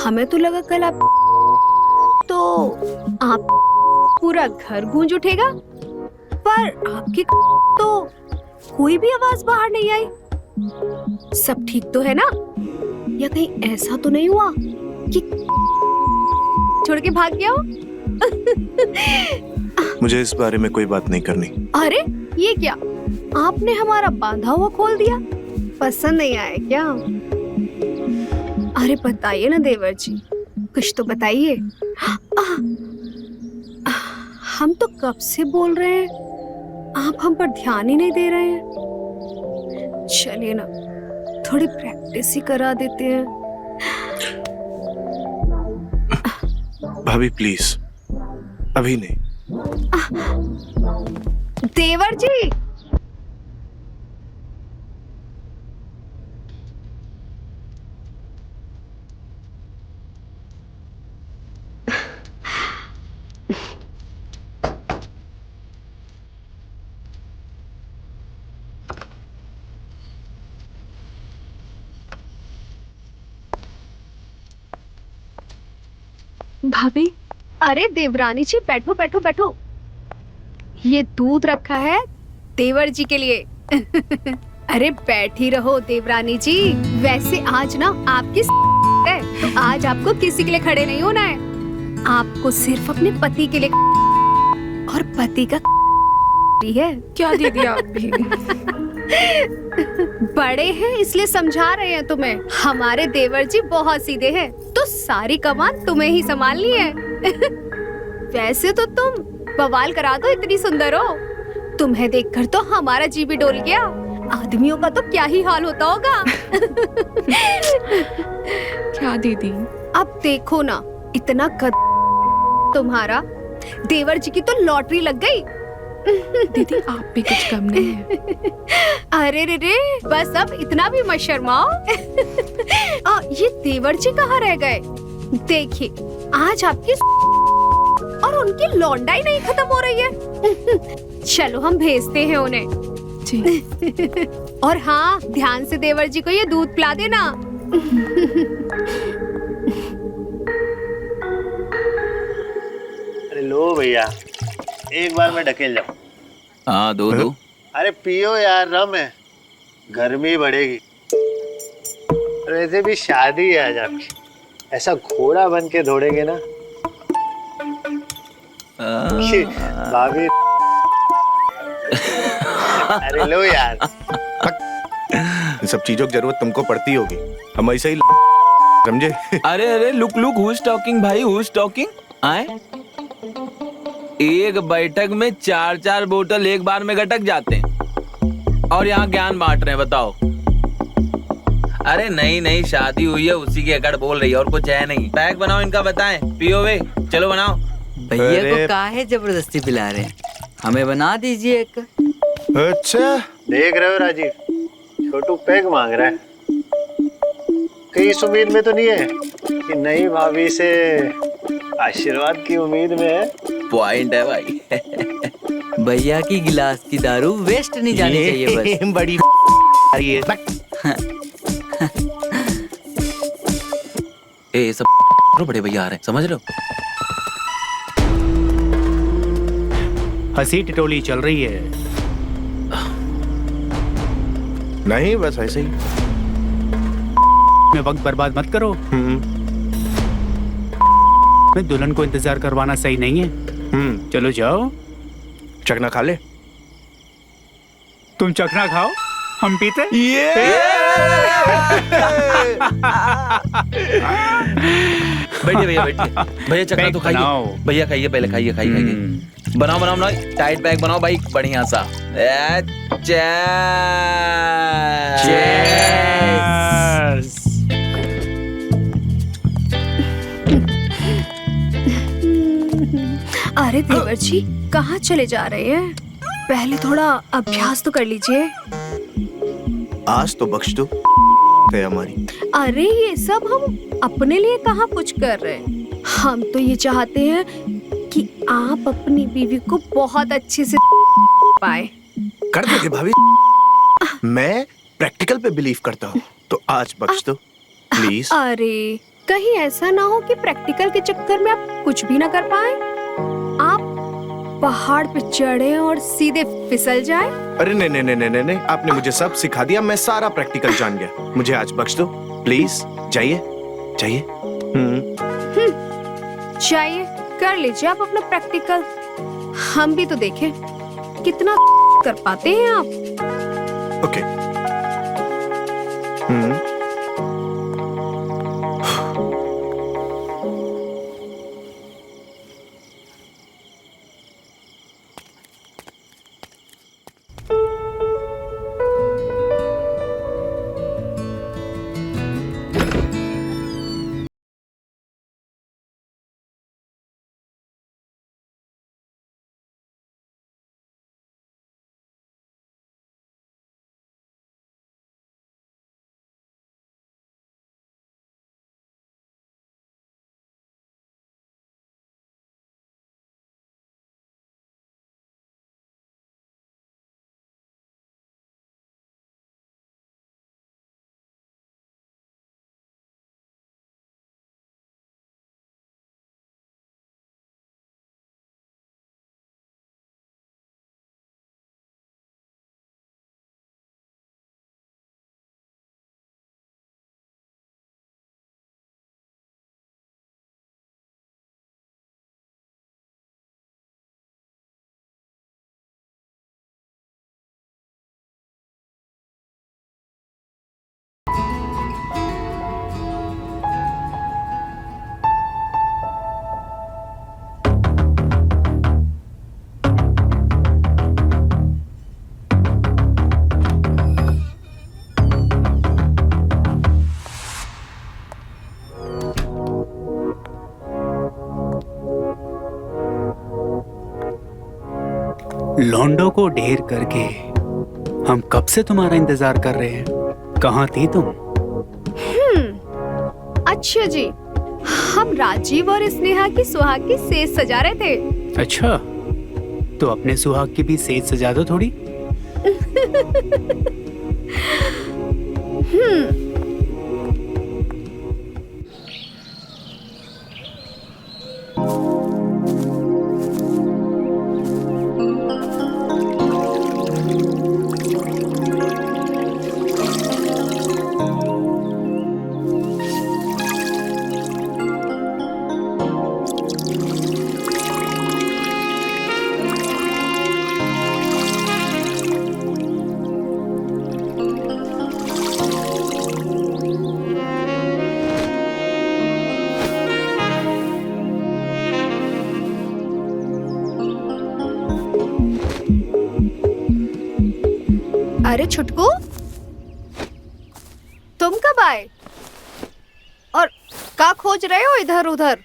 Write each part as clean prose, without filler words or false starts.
हमें तो लगा कल आप पूरा घर गूंज उठेगा, पर आपकी तो कोई भी आवाज बाहर नहीं आई। सब ठीक तो है ना? या कहीं ऐसा तो नहीं हुआ कि छोड़ के भाग गया हो? मुझे इस बारे में कोई बात नहीं करनी। अरे ये क्या, आपने हमारा बांधा हुआ खोल दिया? पसंद नहीं आया क्या? अरे बताइए ना देवर जी, कुछ तो बताइए। हम तो कब से बोल रहे हैं, आप हम पर ध्यान ही नहीं दे रहे हैं। चलिए ना, थोड़ी प्रैक्टिस ही करा देते हैं। भाभी प्लीज, अभी नहीं। देवर जी, भाभी। अरे देवरानी जी, बैठो बैठो बैठो। ये दूध रखा है देवर जी के लिए। अरे बैठी रहो देवरानी जी। वैसे आज ना आपकी है, तो आज आपको किसी के लिए खड़े नहीं होना है। आपको सिर्फ अपने पति के लिए, और पति का है। क्या दीदी आप भी? बड़े हैं इसलिए समझा रहे हैं तुम्हें। हमारे देवर जी बहुत सीधे हैं, तो सारी कमान तुम्हें ही संभालनी है। वैसे तो तुम बवाल करा दो, इतनी सुंदर हो। तुम्हें देखकर तो हमारा जी भी डोल गया। आदमियों का तो क्या ही हाल होता होगा। क्या दीदी? अब देखो ना, इतना कद तुम्हारा, देवर जी की तो लॉटरी लग गई। दीदी आप भी कुछ कम नहीं है। अरे रे रे, बस अब इतना भी मत शर्माओ। ये देवर जी कहाँ रह गए? देखिए, आज आपकी और उनकी लौंडाई नहीं खत्म हो रही है। चलो हम भेजते हैं उन्हें। जी। और हाँ, ध्यान से देवर जी को ये दूध पिला देना। अरे लो भैया, एक बार में ढकेल जाऊं। हाँ दो दो। अरे पियो यार, रम है, गर्मी बढ़ेगी। वैसे भी शादी है आज आपकी, ऐसा घोड़ा बन के दौड़ेंगे ना कि भाभी। अरे लो यार। इन सब चीजों की जरूरत तुमको पड़ती होगी, हम ऐसे ही समझे। अरे अरे look look, who is talking भाई, हु इज टॉकिंग? आए एक बैठक में 4-4 बोतल एक बार में गटक जाते हैं और यहाँ ज्ञान बांट रहे हैं, बताओ। अरे नहीं नहीं, शादी हुई है उसी की अकड़ बोल रही है, और कुछ है नहीं। पैक बनाओ इनका, बताएं। पियो वे, चलो बनाओ। भैया को काहे जबरदस्ती पिला रहे हैं, हमें बना दीजिए एक। अच्छा देख रहे हो राजीव, छोटू पैक मांग रहा है। कहीं इस उम्मीद में तो नहीं है कि नई भाभी से आशीर्वाद की उम्मीद में है। पॉइंट है भाई। भैया की गिलास की दारू वेस्ट नहीं जानी चाहिए बस। बड़ी ए सब बड़े भैया आ रहे हैं, समझ रहे हो? हंसी टिटोली चल रही है। नहीं, बस ऐसे ही। में वक्त बर्बाद मत करो। दुल्हन को इंतजार करवाना सही नहीं है। चलो जाओ, चखना खा ले। तुम चखना खाओ, हम पीते। बैठिए भैया, बैठिए भैया, चखना तो खाइए भैया, खाइए पहले, खाइए खाइए खाइए। बनाओ बनाओ बनाओ, टाइट पैक बनाओ भाई, बढ़िया सा। अरे देवर जी, कहाँ चले जा रहे हैं? पहले थोड़ा अभ्यास तो कर लीजिए। आज तो बख्श दो हमारी। अरे ये सब हम अपने लिए कहाँ कुछ कर रहे हैं। हम तो ये चाहते हैं कि आप अपनी बीवी को बहुत अच्छे से पाए। कर दोगे भाभी? मैं प्रैक्टिकल पे बिलीव करता हूँ, तो आज बख्श दो प्लीज। अरे कहीं ऐसा ना हो कि प्रैक्टिकल के चक्कर में आप कुछ भी ना कर पाए, आप पहाड़ पे चढ़े और सीधे फिसल जाए। अरे नहीं नहीं नहीं नहीं नहीं, आपने मुझे सब सिखा दिया, मैं सारा प्रैक्टिकल जान गया। मुझे आज बख्श दो प्लीज। जाइए जाइए। चाहिए कर लीजिए आप अपना प्रैक्टिकल, हम भी तो देखें कितना कर पाते हैं आप। ओके। लौंडो को ढेर करके हम कब से तुम्हारा इंतजार कर रहे हैं। कहाँ थी तुम? अच्छा जी, हम राजीव और स्नेहा की सुहाग की सेज सजा रहे थे। अच्छा, तो अपने सुहाग की भी सेज सजा दो थोड़ी। अरे छुटकू, तुम कब आए और क्या खोज रहे हो इधर उधर?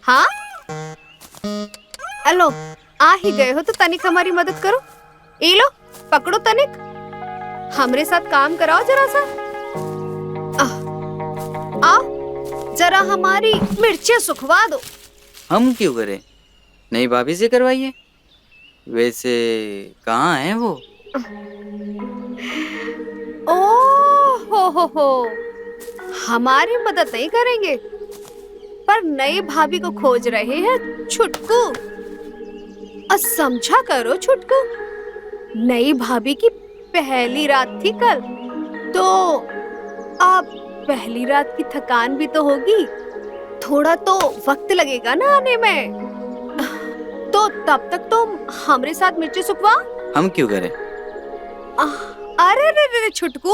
हाँ, हेलो, आ ही गए हो तो तनिक हमारी मदद करो। ये लो पकड़ो तनिक, हमरे साथ काम कराओ जरा सा। आओ जरा हमारी मिर्चें सुखवा दो। हम क्यों करें, नई भाभी से करवाइए। वैसे कहाँ है वो? हो, हमारी मदद नहीं करेंगे पर नई भाभी को खोज रहे हैं छुटकू। समझा करो छुटकू, नई भाभी की पहली रात थी कल, तो अब पहली रात की थकान भी तो होगी, थोड़ा तो वक्त लगेगा ना आने में, तो तब तक तुम हमरे साथ मिर्ची सुखवा। हम क्यों करें? अरे रे छुटकू,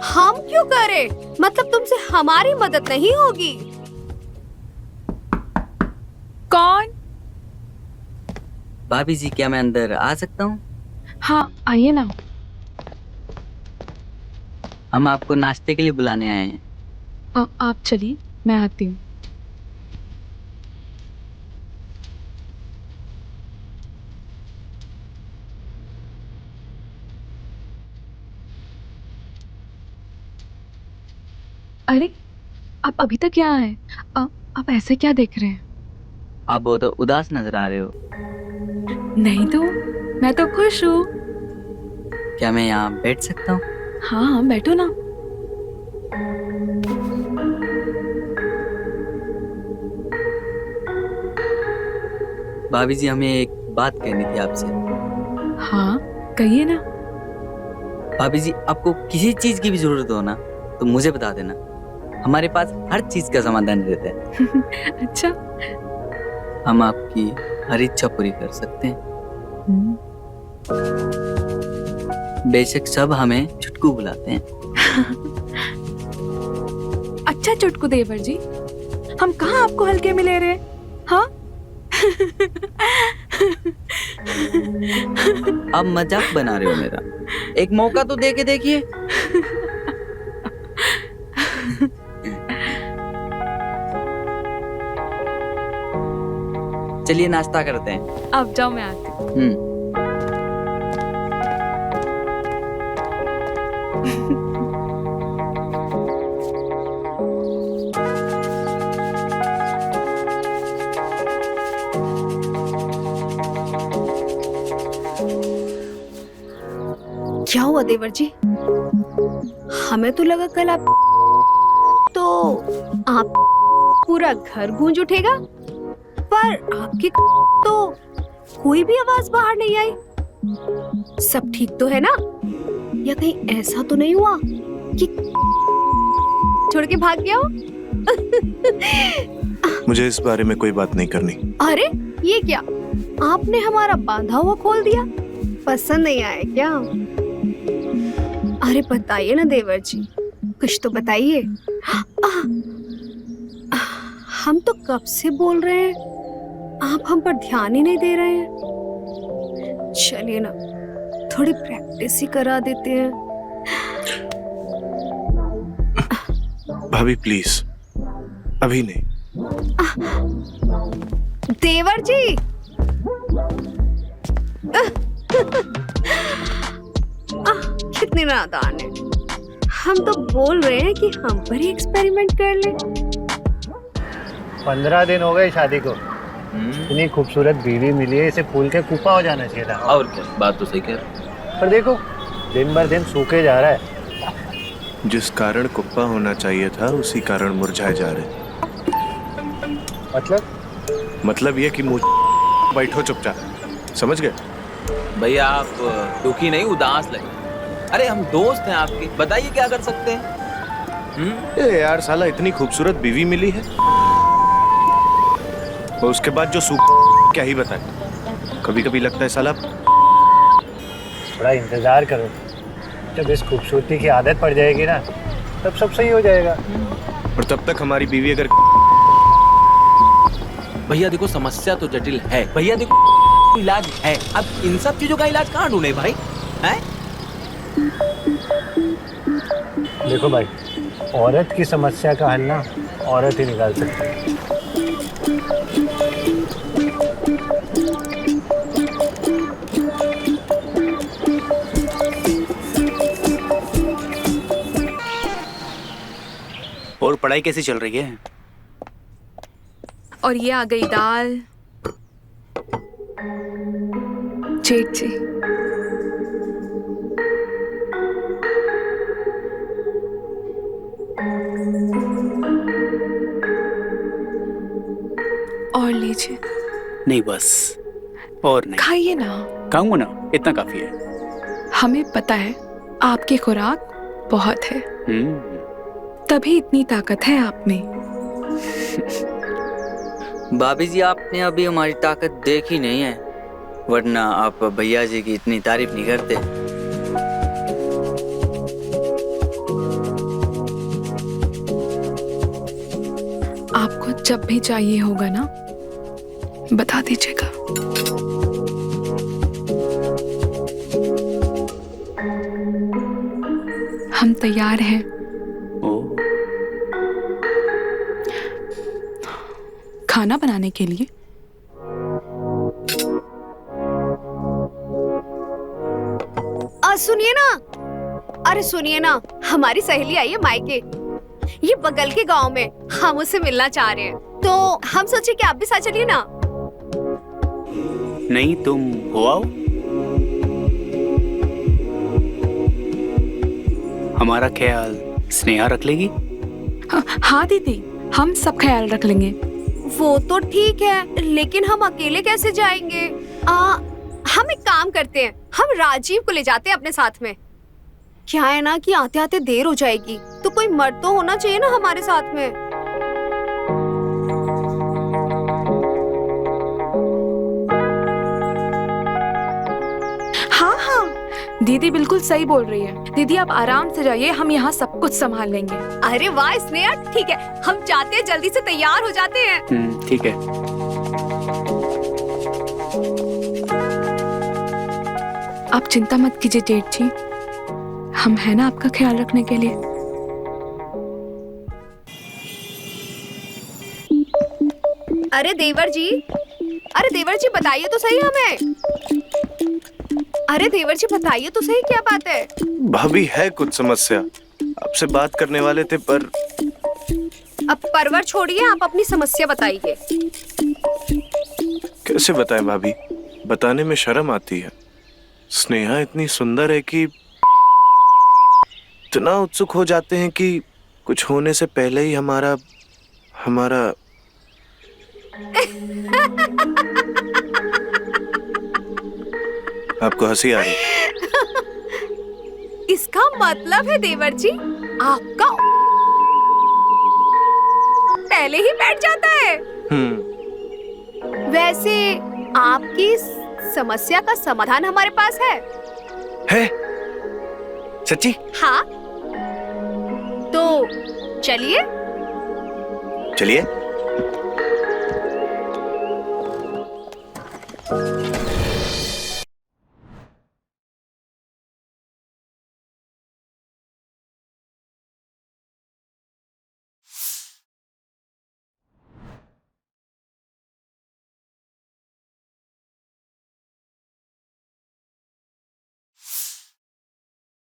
हम क्यों करें? मतलब तुमसे हमारी मदद नहीं होगी। कौन? भाभी जी, क्या मैं अंदर आ सकता हूँ? हाँ आइए ना। हम आपको नाश्ते के लिए बुलाने आए हैं। आप चलिए, मैं आती हूँ। अरे आप अभी तक यहाँ हैं? आप ऐसे क्या देख रहे हैं? आप बहुत उदास नजर आ रहे हो। नहीं तो, मैं तो खुश हूँ। क्या मैं यहाँ बैठ सकता हूँ? हाँ बैठो ना। भाभी जी, हमें एक बात कहनी थी आपसे। हाँ कहिए ना। भाभी जी, आपको किसी चीज की भी जरूरत हो ना तो मुझे बता देना, हमारे पास हर चीज का समाधान रहता है। अच्छा। हम आपकी हर इच्छा पूरी कर सकते हैं। हम्म, बेशक सब हमें चुटकू बुलाते हैं। अच्छा चुटकू देवर जी, हम कहाँ आपको हल्के में ले रहे हैं? हाँ। आप मजाक बना रहे हो मेरा, एक मौका तो दे के देखिए। चलिए नाश्ता करते हैं। आप जाओ, मैं आती हूँ। क्या हुआ देवर जी? हमें तो लगा कल आप पूरा घर गूंज उठेगा, पर आपकी तो कोई भी आवाज बाहर नहीं आई। सब ठीक तो है ना? या कहीं ऐसा तो नहीं हुआ कि छोड़ के भाग गया हो? मुझे इस बारे में कोई बात नहीं करनी। अरे ये क्या, आपने हमारा बांधा हुआ खोल दिया? पसंद नहीं आया क्या? अरे बताइए ना देवर जी, कुछ तो बताइए। हम तो कब से बोल रहे हैं, आप हम पर ध्यान ही नहीं दे रहे हैं। चलिए ना, थोड़ी प्रैक्टिस ही करा देते हैं। भाभी प्लीज, अभी नहीं। देवर जी। कितने नादान है। हम तो बोल रहे हैं कि हम पर ही एक्सपेरिमेंट कर ले। 15 दिन हो गए शादी को, इतनी खूबसूरत बीवी मिली है, इसे फूल के कुपा हो जाना चाहिए था। और क्या, बात तो सही कह रहे हो। पर देखो दिन भर दिन सूखे जा रहा है। जिस कारण कुप्पा होना चाहिए था उसी कारण मुरझाए जा रहे। मतलब ये कि मुझ बैठो चुपचाप, समझ गए? भैया आप दुखी नहीं, उदास लगे। अरे हम दोस्त हैं आपके, बताइए क्या कर सकते हैं? ए यार साला, इतनी खूबसूरत बीवी मिली है और उसके बाद जो क्या ही बताए। कभी कभी लगता है साला थोड़ा इंतजार करो, जब इस खूबसूरती की आदत पड़ जाएगी ना तब सब सही हो जाएगा। और तब तक हमारी बीवी अगर भैया देखो, समस्या तो जटिल है। भैया देखो, इलाज है। अब इन सब चीजों का इलाज कहाँ ढूंढे भाई? हैं? देखो भाई, औरत की समस्या का हल ना औरत ही निकाल सकती है। और पढ़ाई कैसी चल रही है? और ये आ गई दाल। जेठ जी, और लीजिए। नहीं बस, और नहीं। खाइए ना। खाऊंगा ना, इतना काफी है। हमें पता है आपकी खुराक बहुत है, तभी इतनी ताकत है आप में। भाभी जी, आपने अभी हमारी ताकत देखी नहीं है, वरना आप भैया जी की इतनी तारीफ नहीं करते। आपको जब भी चाहिए होगा ना, बता दीजिएगा। हम तैयार हैं। ओह, खाना बनाने के लिए। सुनिए ना, अरे सुनिए ना, हमारी सहेली आई है मायके, ये बगल के गांव में। हम उससे मिलना चाह रहे हैं, तो हम सोचे कि आप भी साथ चलिए ना। नहीं तुम हो आओ। हमारा ख्याल स्नेहा रख लेगी। हाँ दीदी, हम सब ख्याल रख लेंगे। वो तो ठीक है, लेकिन हम अकेले कैसे जाएंगे? हम एक काम करते हैं, हम राजीव को ले जाते हैं अपने साथ में। क्या है ना कि आते आते देर हो जाएगी, तो कोई मर्द तो होना चाहिए ना हमारे साथ में। हाँ हाँ, दीदी बिल्कुल सही बोल रही है। दीदी आप आराम से जाइए, हम यहाँ सब कुछ संभाल लेंगे। अरे वाह स्नेहा, ठीक है, हम जाते हैं, जल्दी से तैयार हो जाते हैं। ठीक है। आप चिंता मत कीजिए जेठ जी, हम है ना आपका ख्याल रखने के लिए। अरे देवर जी बताइए तो सही हमें। अरे देवर जी बताइए तो सही, क्या बात है? भाभी है कुछ समस्या, आपसे बात करने वाले थे पर। अब परवर छोड़िए, आप अपनी समस्या बताइए। कैसे बताएं भाभी, बताने में शर्म आती है। स्नेहा इतनी सुंदर है कि इतना उत्सुक हो जाते हैं कि कुछ होने से पहले ही हमारा आपको हंसी आ रही? इसका मतलब है देवर जी, आपका पहले ही बैठ जाता है। वैसे आपकी समस्या का समाधान हमारे पास है। सच्ची? हाँ, तो चलिए। चलिए।